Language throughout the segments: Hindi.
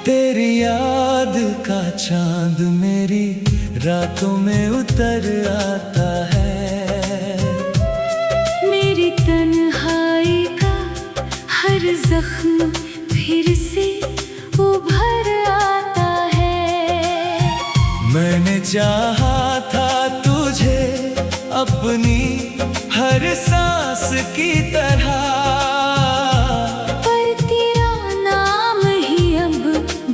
तेरी याद का चांद मेरी रातों में उतर आता है। मेरी तन्हाई का हर जख्म फिर से उभर आता है। मैंने चाहा था तुझे अपनी हर सांस की तरह, पर तेरा नाम ही अब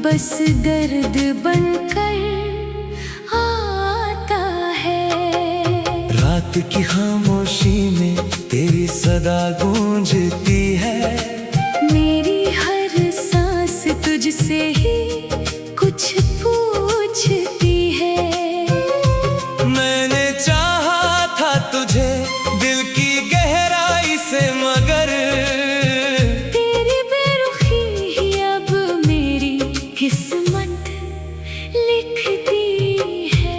बस दर्द बनकर आता है। रात की खामोशी में तेरी सदा गूंजती है। मेरी हर सांस तुझसे ही कुछ पूछती है। मैंने चाहा था तुझे दिल की गहराई से, मगर तेरी बेरुखी ही अब मेरी किस्मत लिखती है।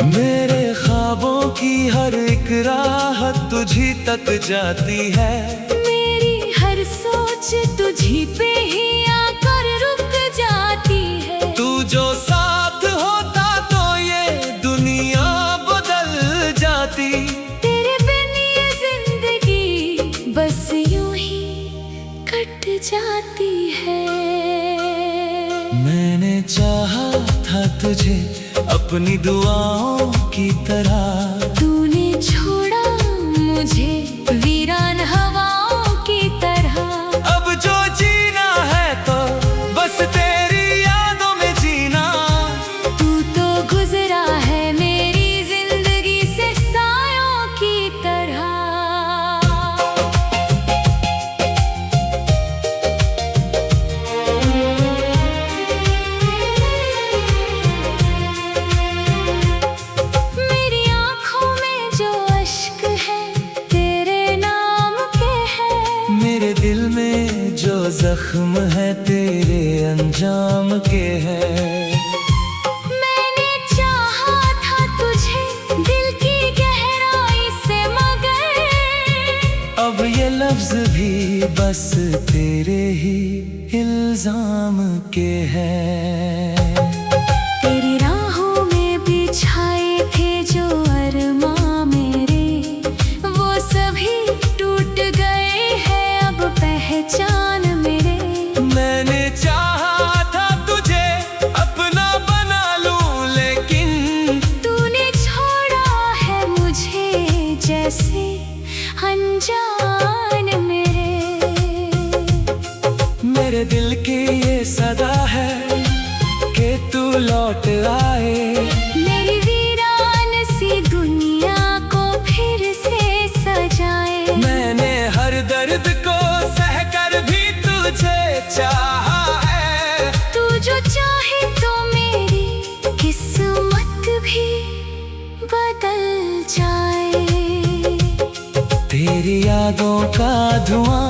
मेरे ख्वाबों की हर एक राह तुझी तक जाती है। मेरी हर सोच तुझी पे ही आकर रुक जाती है। तू जो साथ होता तो ये दुनिया बदल जाती। तेरे बिन ये जिंदगी बस यूं ही कट जाती है। मैंने चाहा था तुझे अपनी दुआओं की तरह, तूने छोड़ा मुझे वीरान हवाओं की तरह। अब जो जीना है तो बस तेरी यादों में जीना। तू तो गुजरा है मेरी जिंदगी से सायों की तरह। मेरी आंखों में जो अश्क है तेरे नाम के हैं। मेरे दिल में जो जख्म है तेरे अंजाम के हैं। मैंने चाहा था तुझे दिल की गहराई से, मगर अब ये लफ्ज भी बस तेरे ही इल्जाम के हैं। तेरी राहों में बिछाए थे जो अरमां मेरे, वो सभी टूट गए हैं अब पहचान मेरे। मैंने चाहा था तुझे अपना बना लूं, लेकिन तूने छोड़ा है मुझे जैसे अनजान मेरे दिल की ये सदा है कि तू लौट आए। मेरी वीरान सी दुनिया को फिर से सजाए। मैंने हर दर्द को सहकर भी तुझे चाहा है। तू जो चाहे तो मेरी किस्मत भी बदल जाए। तेरी यादों का धुआं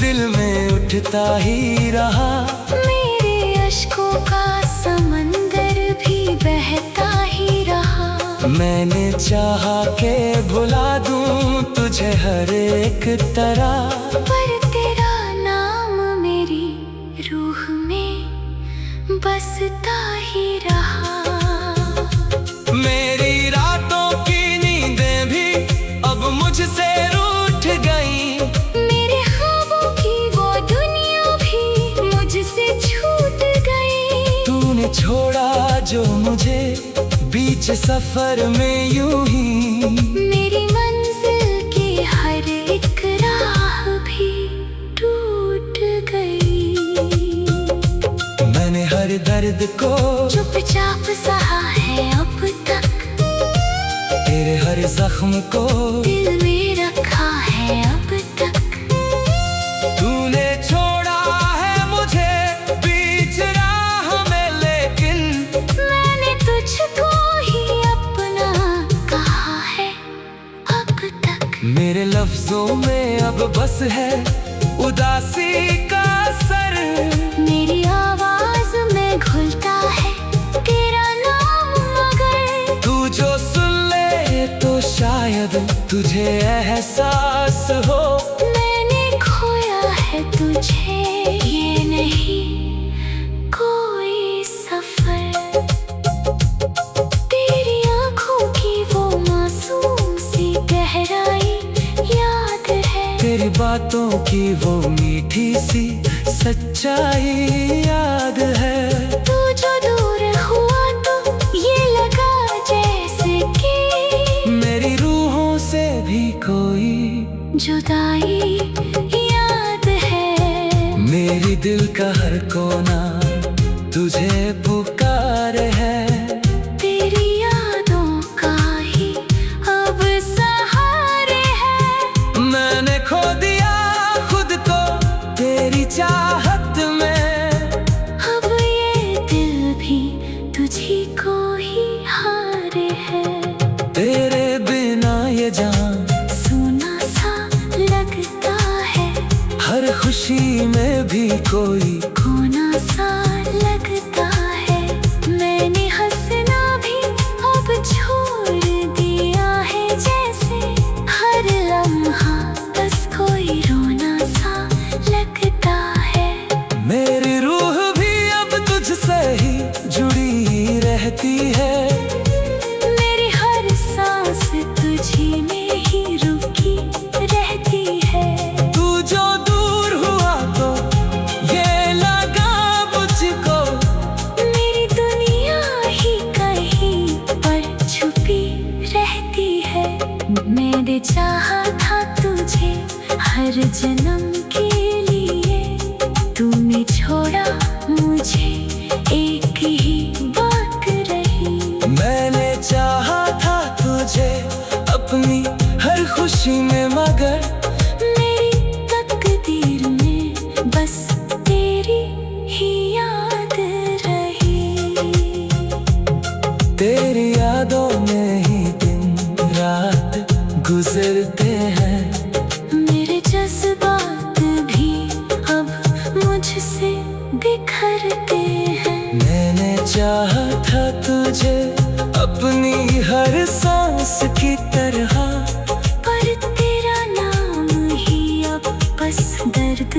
दिल में उठता ही रहा। मेरे अश्कों का समंदर भी बहता ही रहा। मैंने चाहा के भुला दूं तुझे हर एक तरह, पर तेरा नाम मेरी रूह में बसता ही रहा। मेरी रातों की नींदें भी अब मुझसे रूठ गईं। मेरे ख्वाबों की वो दुनिया भी मुझसे छूट गई। तूने छोड़ा जो मुझे बीच सफर में यूं ही। मेरी मंजिल की हर एक राह भी टूट गई। मैंने हर दर्द को चुपचाप सहा है अब तक। तेरे हर जख्म को दिल में रखा है अब तक। तूने छोड़ा है मुझे बीच राह में, लेकिन मैंने तुझको ही अपना कहा है अब तक। मेरे लफ्जों में अब बस है उदासी का असर। मेरी आवाज में घुलता है तेरा नाम, मगर तू जो सुन ले तो शायद तुझे एहसास हो। मैंने खोया है तुझे ये नहीं बातों की वो मीठी सी सच्चाई याद है। तू जो दूर हुआ तो ये लगा जैसे कि मेरी रूहों से भी कोई जुदाई याद है। मेरी दिल का हर कोना तुझे पुकार है। तेरी यादों का ही अब सहारे है। मैंने खो दिया खुद को तेरी चाहत में, अब ये दिल भी तुझी को ही हारे है। तेरे बिना ये जान सुना सा लगता है, हर खुशी में भी कोई खोना सा लगता है। मैंने हंसना भी अब छोड़ दिया है, जैसे हर लम्हा बस कोई रोना सा लगता है। मेरी रूह भी अब तुझसे ही जुड़ी रहती है। मेरी हर सांस तुझी में ही रुकी रहती है। तू जो दूर हुआ तो ये लगा मुझको, मेरी दुनिया ही कहीं पर छुपी रहती है। मैंने चाहा था तुझे हर जन्म के लिए, तूने छोड़ा मुझे एक ही बात रही। मैंने चाहा था तुझे अपनी हर खुशी में, मगर मेरी तकदीर में बस तेरी ही याद रही। तेरी यादों में ही दिन रात गुजरते हैं। मेरे जज्बात भी अब मुझसे बिखरते हैं। मैंने चाहा था तुझे अपनी हर सांस की तरह, पर तेरा नाम ही अब बस दर्द।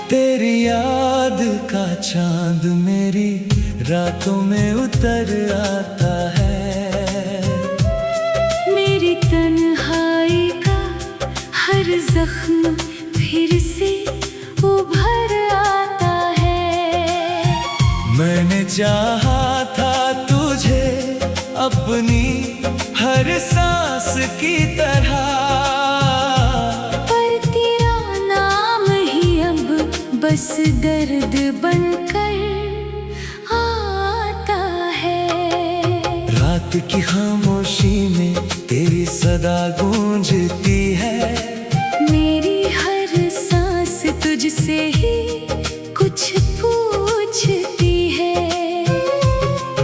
तेरी याद का चांद मेरी रातों में उतर आता है। मेरी तन्हाई का हर जख्म फिर से उभर आता है। मैंने चाहा था तुझे अपनी हर सांस की तरह, पर तेरा नाम ही अब बस दर्द बनकर आता है। रात की खामोशी में तेरी सदा गूंजती है। मेरी हर सांस तुझसे ही कुछ पूछती है।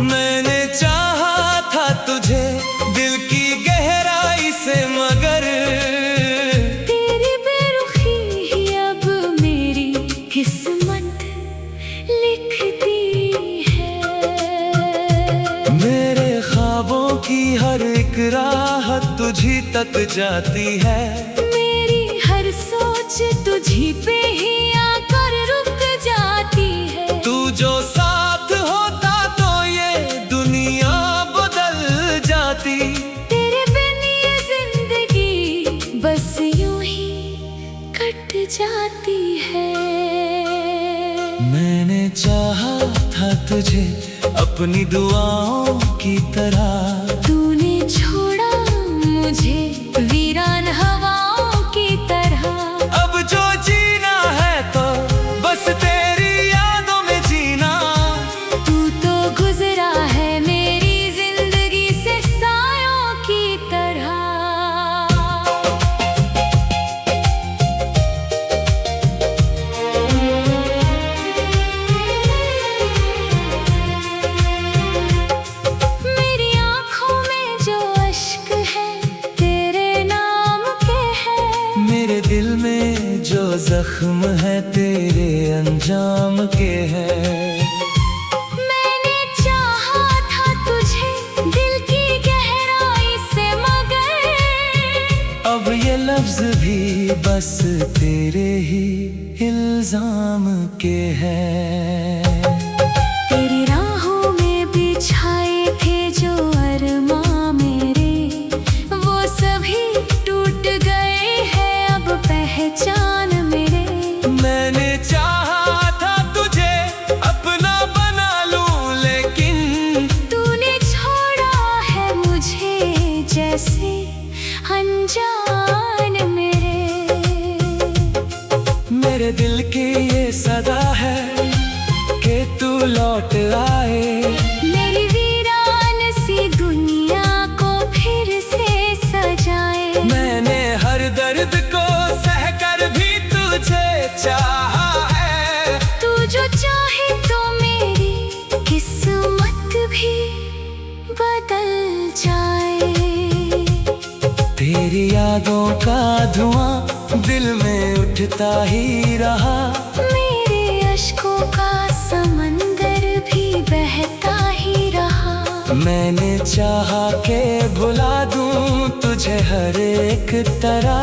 मैंने चाहा था तुझे दिल की गहराई से, मगर तेरी बेरुखी ही अब मेरी किस्मत लिखती है। मेरे ख्वाबों की हर एक राह तुझी तक जाती है। मेरी हर सोच तुझी पे ही आकर रुक जाती है। तू जो साथ होता तो ये दुनिया बदल जाती। तेरे बिन ये जिंदगी बस यूं ही कट जाती है। मैंने चाहा था तुझे अपनी दुआओं की तरह, तूने छोड़ा मुझे वीरान हवाओं की तरह। अब जो जीना है तो बस तेरी यादों में जीना। तू तो गुजरा है मेरी जिंदगी से सायों की तरह। मेरी आँखों में जो जख्म है तेरे अंजाम के हैं। मैंने चाहा था तुझे दिल की गहराई से, मगर अब ये लफ्ज भी बस तेरे ही इल्जाम के हैं। तेरी राहों में बिछाए थे जो अरमां मेरे, वो सभी टूट गए हैं अब पहचान मेरे। मैंने चाहा था तुझे अपना बना लूं, लेकिन तूने छोड़ा है मुझे जैसे अनजान मेरे। मेरे दिल की ये सदा है कि तू लौट आए, मेरी वीरान सी दुनिया को फिर से सजाए। मैंने हर दर्द को सहकर भी तुझे चाहा है। तू जो चाहे तो मेरी किस्मत भी बदल जाए। तेरी यादों का धुआं दिल में उठता ही रहा, मेरे अश्कों का समंदर भी बहता ही रहा। मैंने चाहा के भुला दूं तुझे हर एक तरह,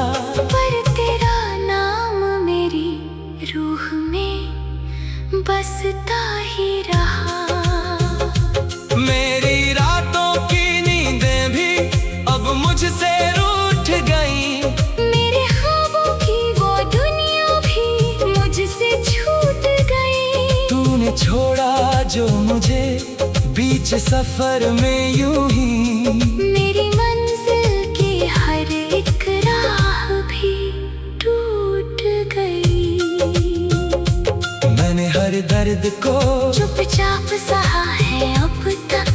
पर तेरा नाम मेरी रूह में बसता ही रहा। मेरी रातों की नींदें भी अब मुझसे रूठ गईं, मेरे ख्वाबों की वो दुनिया भी मुझसे छूट गई। तूने छोड़ा जो मुझे बीच सफर में यूं ही, मेरी मंजिल की हर एक राह भी टूट गई। मैंने हर दर्द को चुपचाप सहा है अब तक,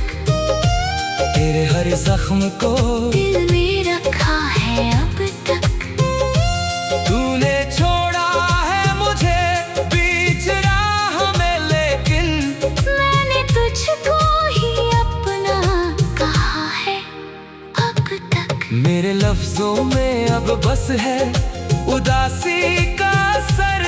तेरे हर जख्म को दिल में रखा है अब तक। तूने छोड़ा है मुझे बीच राह में, लेकिन मैंने तुझको ही अपना कहा है अब तक। मेरे लफ्जों में अब बस है उदासी का असर,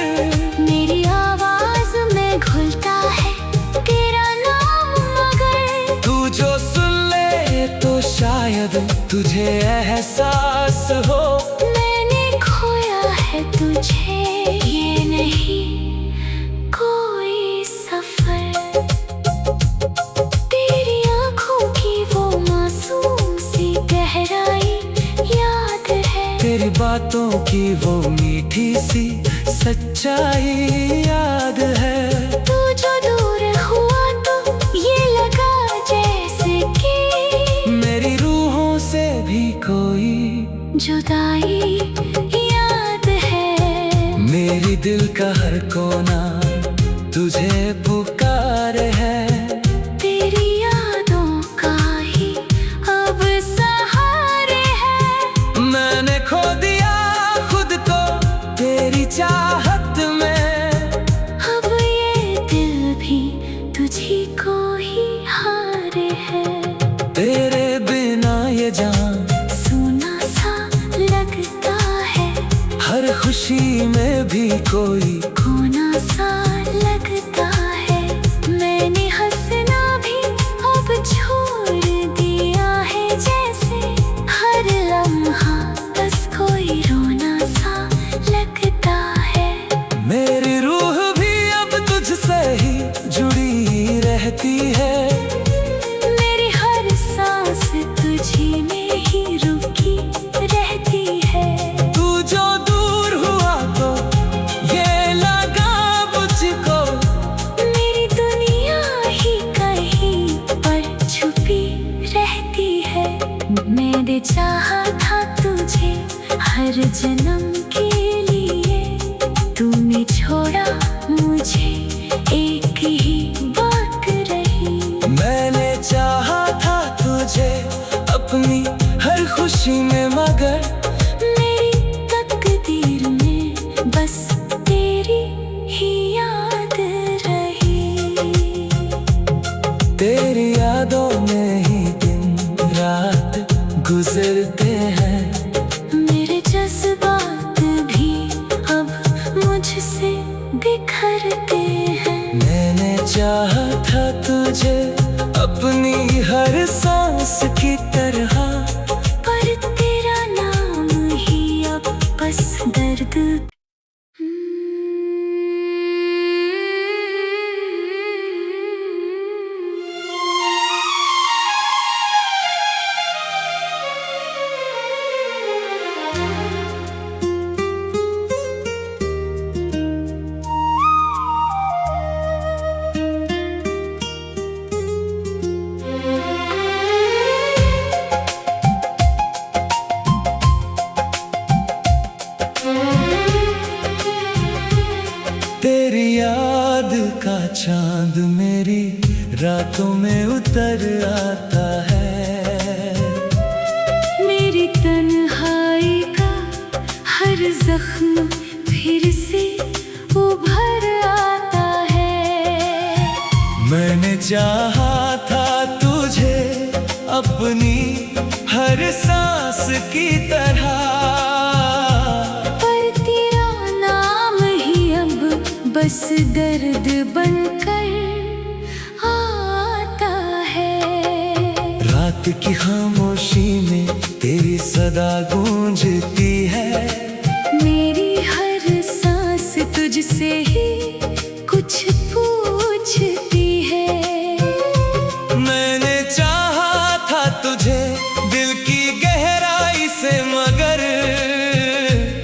मेरी आवाज में घुलता है तेरा नाम, मगर तू जो सुन ले तो शायद तुझे एहसास हो। मैंने खोया है तुझे, ये नहीं कोई सफर। तेरी आंखों की वो मासूम सी गहराई याद है, तेरी बातों की वो मीठी सी सच्चाई याद है। तू जो दूर हुआ तो ये लगा जैसे कि मेरी रूहों से भी कोई जुदाई याद है। मेरी दिल का हर कोना तुझे पुकार है, तेरी यादों का ही अब सहारे है। मैंने खो दिया खुद को तेरी चाहत में, अब ये दिल भी तुझी को ही हारे है। तेरे बिना ये जान सुना सा लगता है, हर खुशी में भी कोई खोना सा लगता है। मैंने हंसना भी अब छोड़ दिया है, जैसे हर लम्हा बस कोई रोना सा लगता है। मेरी रूह भी अब तुझसे ही जुड़ी रहती है, मेरी हर सांस तुझी में ही रुकी रहती है। तू जो दूर हुआ तो ये लगा मुझको, मेरी दुनिया ही कहीं पर छुपी रहती है। मैंने चाहा था तुझे हर जन्म के लिए, तूने छोड़ा मुझे एक ही बात रही। मैंने चाहा था तुझे अपनी हर खुशी में, मगर मेरी तकदीर में बस तेरी ही याद रही। तेरी यादों में ही दिन रात गुजरते हैं। मेरे जज्बात भी अब मुझसे बिखरते हैं। मैंने चाहा था तुझे अपनी हर सांस की तरह, पर तेरा नाम ही अब बस दर्द। तेरी याद का चांद मेरी रातों में उतर आता है। मेरी तन्हाई का हर जख्म फिर से उभर आता है। मैंने चाहा था तुझे अपनी हर सांस की तरह, पर तेरा नाम ही अब बस दर्द बनकर आता है। रात की खामोशी में तेरी सदा गूंजती है। मेरी हर सांस तुझसे ही कुछ पूछती है। मैंने चाहा था तुझे दिल की गहराई से, मगर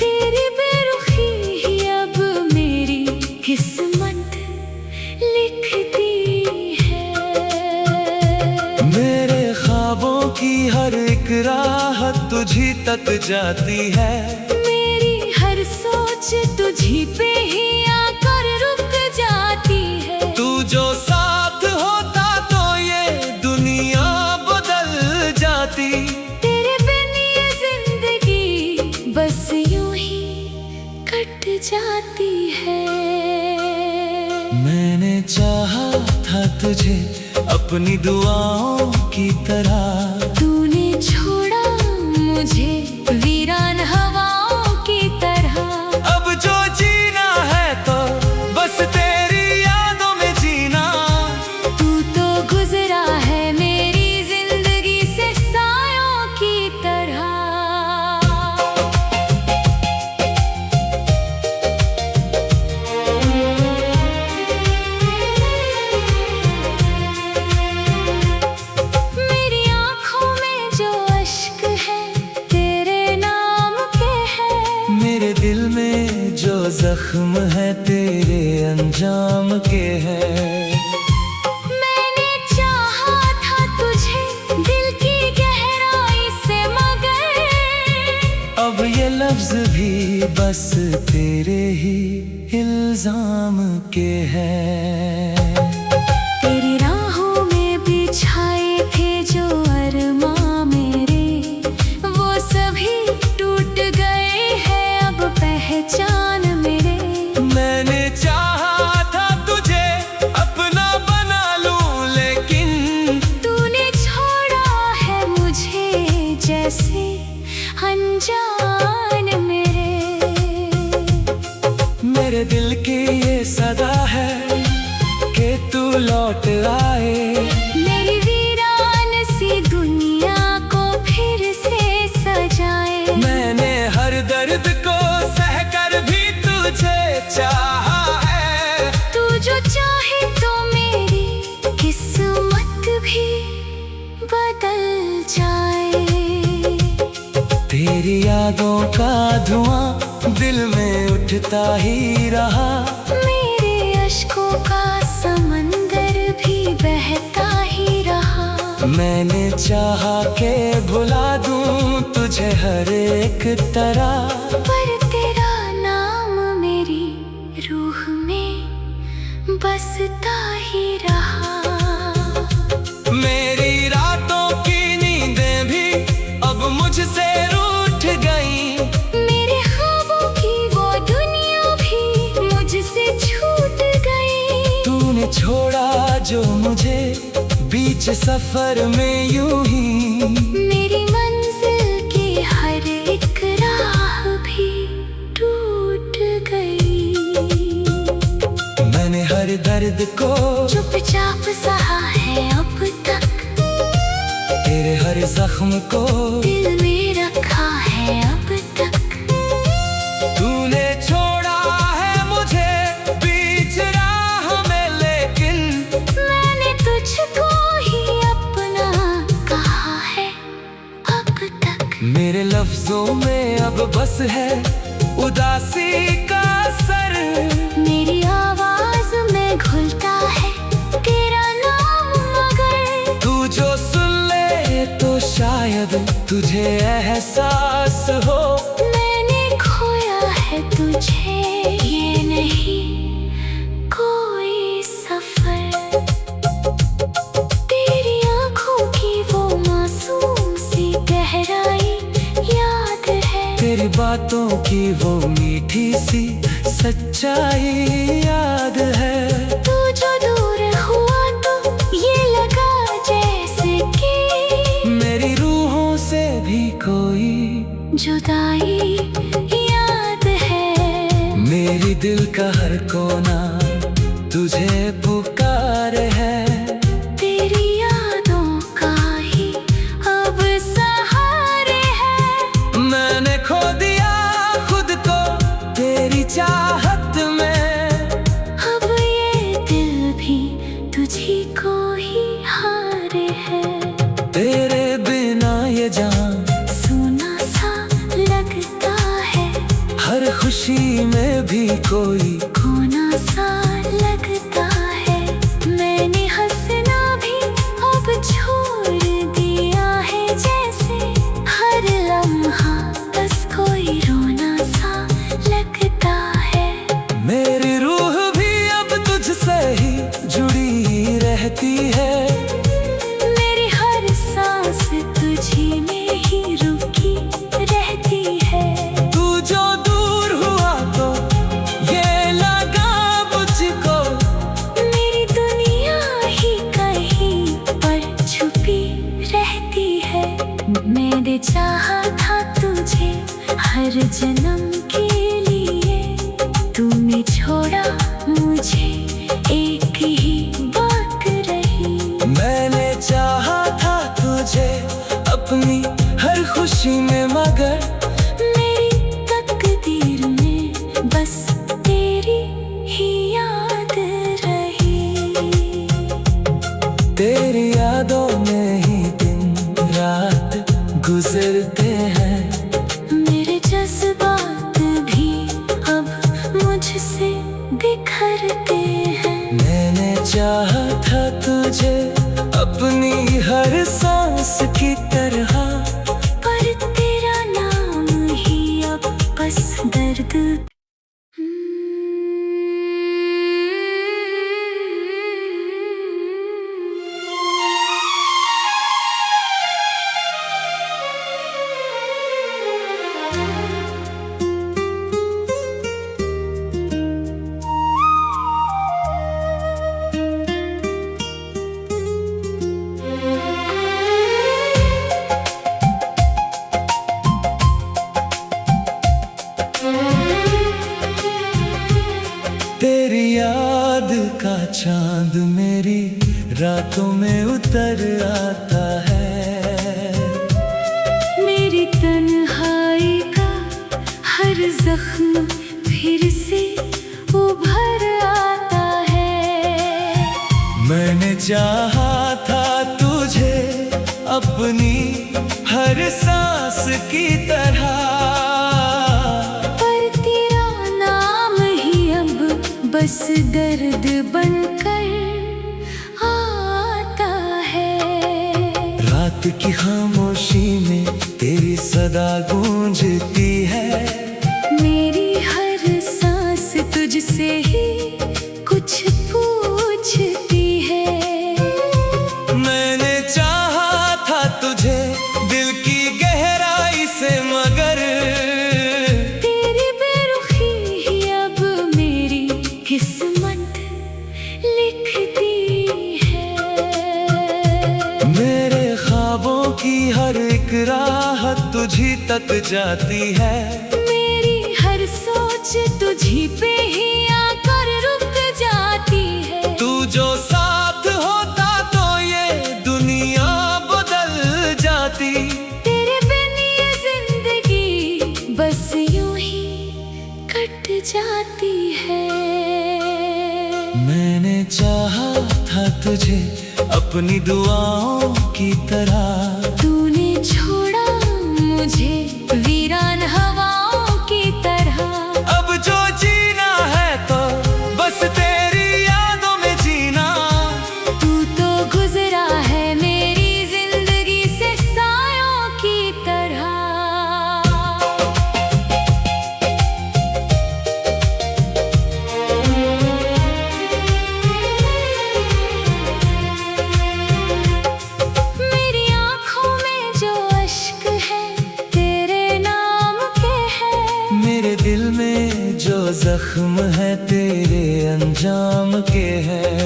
तेरी बेरुखी ही अब मेरी किस्मत लिखती है। मेरे ख्वाबों की हर एक राह तुझी तक जाती है। मेरी हर सोच तुझी पे ही आकर रुक जाती है। तू जो साथ होता तो ये दुनिया बदल जाती। तेरे बिन ये जिंदगी बस यूं ही कट जाती है। मैंने चाहा था तुझे अपनी दुआओं की तरह, तूने छोड़ा मुझे वीरान हवाओं की तरह। अब जो जीना है तो बस तेरी यादों में जीना। तू तो गुजरा है मेरी जिंदगी से सायों की तरह। मेरी आंखों में जो अश्क है तेरे नाम के हैं। मेरे दिल में जो जख्म है तेरे अंजाम के हैं। मैंने चाहा था तुझे दिल की गहराई से, मगर अब ये लफ्ज भी बस तेरे ही इल्जाम के हैं। तेरी राहों में बिछाए थे जो अरमां मेरे, वो सभी टूट गए हैं अब पहचान मेरे। मैंने चाहा था तुझे अपना बना लूं, लेकिन तूने छोड़ा है मुझे जैसे अनजान मेरे। मेरे दिल की ये सदा है कि तू लौट आए। मेरी वीरान सी दुनिया को फिर से सजाए। मैंने हर दर्द को सहकर भी तुझे चाहा है। तू जो चाहे तो मेरी किस्मत भी बदल जाए। तेरी यादों का धुआं दिल में उठता ही रहा। मेरे अश्कों का समंदर भी बहता ही रहा। मैंने चाहा के भुला दूं तुझे हर एक तरह, पर तेरा नाम मेरी रूह में बसता ही रहा। मेरी रातों की नींदें भी अब मुझसे रूठ गईं। मेरे ख्वाबों की वो दुनिया भी मुझसे छूट गई। तूने छोड़ा जो मुझे बीच सफर में यूं ही। मेरी मंजिल की हर एक राह भी टूट गई। हर दर्द को चुपचाप सहा है अब तक, तेरे हर जख्म को दिल में रखा है अब तक। तूने छोड़ा है मुझे बीच राह में, लेकिन मैंने तुझको ही अपना कहा है अब तक। मेरे लफ्जों में अब बस है उदासी का असर, मेरी आवाज में घुलता है तेरा नाम, मगर तू जो सुन ले तो शायद तुझे एहसास हो मैंने खोया है तुझे, ये नहीं कोई सफर। तेरी आंखों की वो मासूम सी गहराई याद है, तेरी बातों की वो मीठी सी सच्चाई याद है। तू जो दूर हुआ तो ये लगा जैसे कि मेरी रूहों से भी कोई जुदाई याद है। मेरी दिल का हर कोना तुझे पुकार है, तेरी यादों का ही अब सहारे है। मैंने खो दिया खुद को तेरी चाहत में, अब ये दिल भी तुझी को ही हारे है। तेरे बिना ये जान सुना सा लगता है, हर खुशी में भी कोई खोना सा लगता है। मैंने हंसना भी अब छोड़ दिया है, जैसे हर लम्हा बस कोई रोना सा लगता है। मेरी रूह भी अब तुझसे ही जुड़ी रहती है, मेरी हर सांस तुझी में ही रुकी रहती है। तू जो दूर हुआ तो ये लगा मुझको मेरी दुनिया ही कहीं पर छुपी रहती है। मैंने चाहा था तुझे हर जन्म के लिए, तूने छोड़ा मुझे एक ही बात रही। मैंने चाहा था तुझे अपनी हर खुशी में, मगर मेरी तकदीर में बस तेरी ही याद रही। तेरी यादों में ही दिन रात गुजरते हैं, मेरे जज्बात भी अब मुझसे बिखरते हैं। मैंने चाहा था तुझे अपनी हर सांस की तरह, पर तेरा नाम ही अब बस दर्द। तेरी याद का चांद मेरी रातों में उतर आता है, मेरी तन्हाई का हर जख्म फिर से उभर आता है। मैंने चाहा था तुझे अपनी हर सांस की तरह, पर तेरा नाम ही अब बस दर्द बनकर आता है। रात की खामोशी में तेरी सदा गूंजती है, मेरी हर सांस तुझसे ही कुछ पूछती है। मैंने चाहा था तुझे दिल की गहराई से, मगर तेरी बेरुखी ही अब मेरी किस्मत लिखती है। मेरे ख्वाबों की हर एक राह तुझी तक जाती है, मेरी हर सोच तुझी पे ही आकर रुक जाती है। मैंने चाहा था तुझे अपनी दुआओं की तरह, तूने छोड़ा मुझे वीरान हवाओं की तरह। अब जो जीना है तो बस तेरी यादों में जीना। तू तो गुजरा है मेरी जिंदगी से सायों की तरह। मेरी आंखों में जो अश्क है तेरे नाम के हैं। मेरे दिल में जो जख्म है तेरे अंजाम के हैं।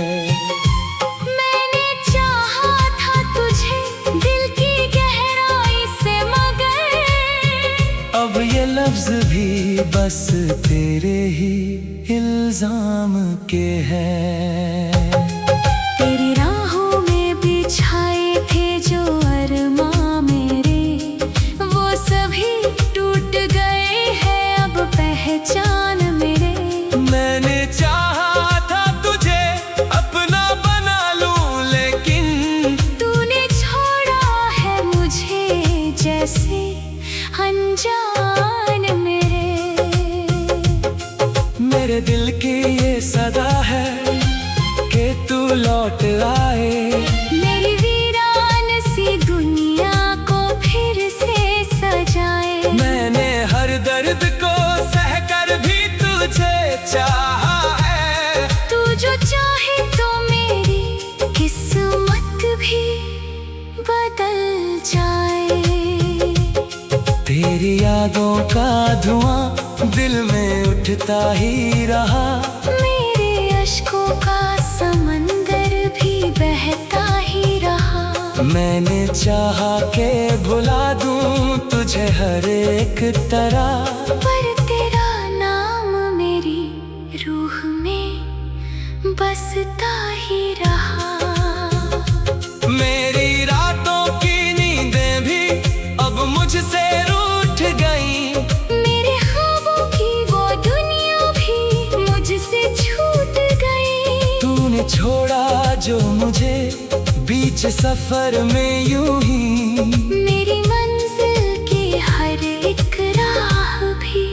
मैंने चाहा था तुझे दिल की गहराई से, मगर अब ये लफ्ज भी बस तेरे ही इल्जाम के हैं। तेरी राहों में बिछाए थे जो अरमां मेरे, वो सभी टूट गए हैं अब पहचान मेरे। मैंने चाहा था तुझे अपना बना लूं, लेकिन तूने छोड़ा है मुझे जैसे अनजान मेरे दिल की ये सदा है कि तू लौट आए। मेरी वीरान सी दुनिया को फिर से सजाए। मैंने हर दर्द को सहकर भी तुझे चाहा है। तू जो चाहे तो मेरी किस्मत भी बदल जाए। तेरी यादों का धुआं दिल में उठता ही रहा। मेरे अश्कों का समंदर भी बहता ही रहा। मैंने चाहा के भुला दूं तुझे हर एक तरह, पर तेरा नाम मेरी रूह में बसता ही रहा। मेरी रातों की नींदें भी अब मुझसे रूठ गईं। मेरे ख्वाबों की वो दुनिया भी मुझसे छूट गई। तूने छोड़ा जो मुझे बीच सफर में यूं ही। मेरी मंजिल की हर एक राह भी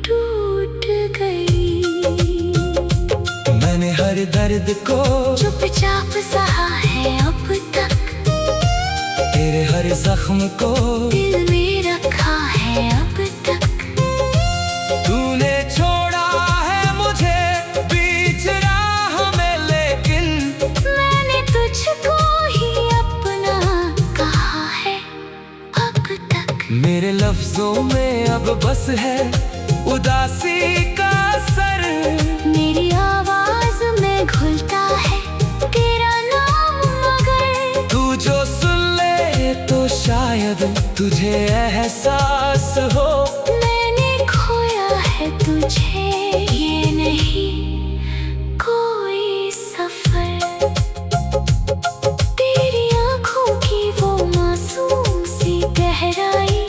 टूट गई। मैंने हर दर्द को चुपचाप सहा है अब तक। तेरे हर जख्म को दिल में रखा है अब तक। तूने छोड़ा है मुझे बीच राह में, लेकिन मैंने तुझको ही अपना कहा है अब तक। मेरे लफ्जों में अब बस है उदासी का असर। मेरी आवाज में घुलता है तेरा नाम, मगर तू जो सुन ले तो शायद तुझे एहसास हो। मैंने खोया है तुझे, ये नहीं कोई सफर। तेरी आंखों की वो मासूम सी गहराई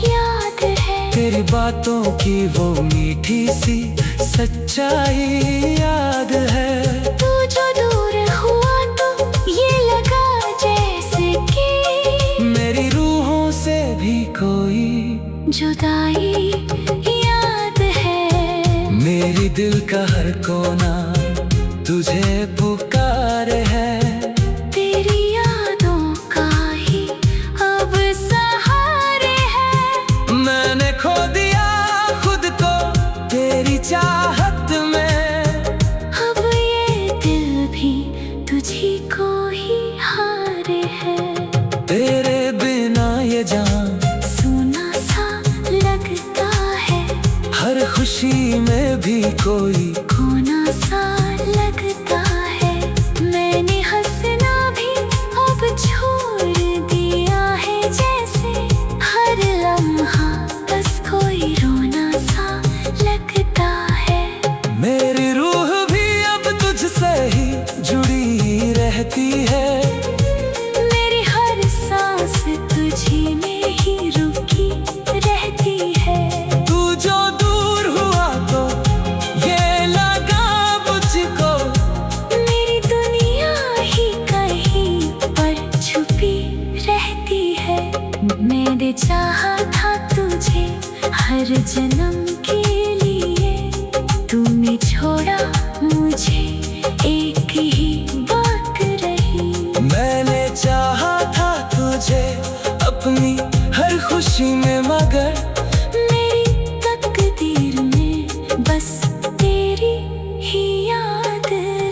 याद है। तेरी बातों की वो मीठी सी सच्चाई याद है। तू जो दूर हुआ तो ये लगा जैसे कि मेरी रूहों से भी कोई जुदाई याद है। मेरी दिल का हर कोना तुझे पुकार है। तेरी यादों का ही अब सहारे है। मैंने खो दिया खुद को तेरी चाहत में। अब ये दिल भी तुझी को ही हारे है। तेरे बिना ये जान सुना सा लगता है। हर खुशी में भी कोई खोना सा लगता है। मैंने हंसना भी अब छोड़ दिया है, जैसे हर लम्हा बस कोई रोना सा लगता है। मेरी रूह भी अब तुझसे ही जुड़ी रहती है। मेरी हर सांस तुझी में ही रुकी रहती है। तू जो दूर हुआ तो ये लगा मुझको तूने छोड़ा मुझे एक ही बात रही। मैंने चाहा था तुझे अपनी हर खुशी में, मगर मेरी तकदीर में बस तेरी ही याद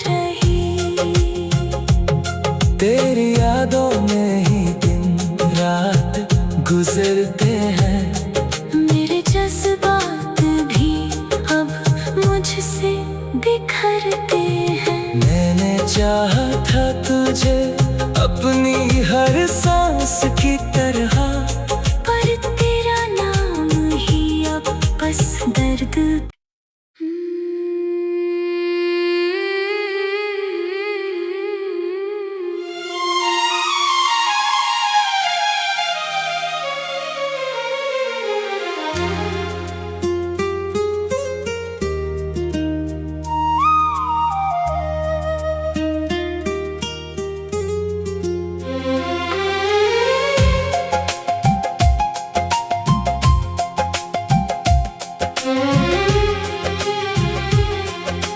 रही। तेरी यादों में ही दिन रात गुजरते हैं। मेरे जज्बात भी अब मुझसे बिखरते हैं। मैंने चाहा था तुझे अपनी हर सांस की तरह, पर तेरा नाम ही अब बस दर्द।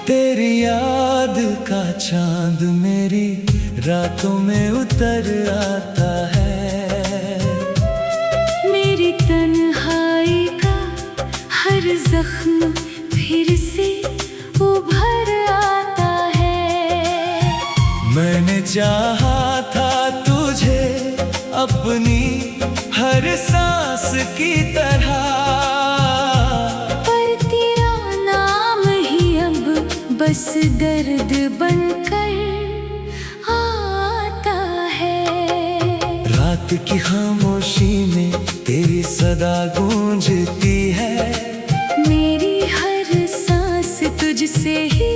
तेरी याद का चांद मेरी रातों में उतर आता है। मेरी तन्हाई का हर जख्म फिर से उभर आता है। मैंने चाहा था तुझे अपनी हर सांस की तरह, पर तेरा नाम ही अब बस दर्द बनकर आता है। रात की खामोशी में तेरी सदा गूंजती है। मेरी हर सांस तुझसे ही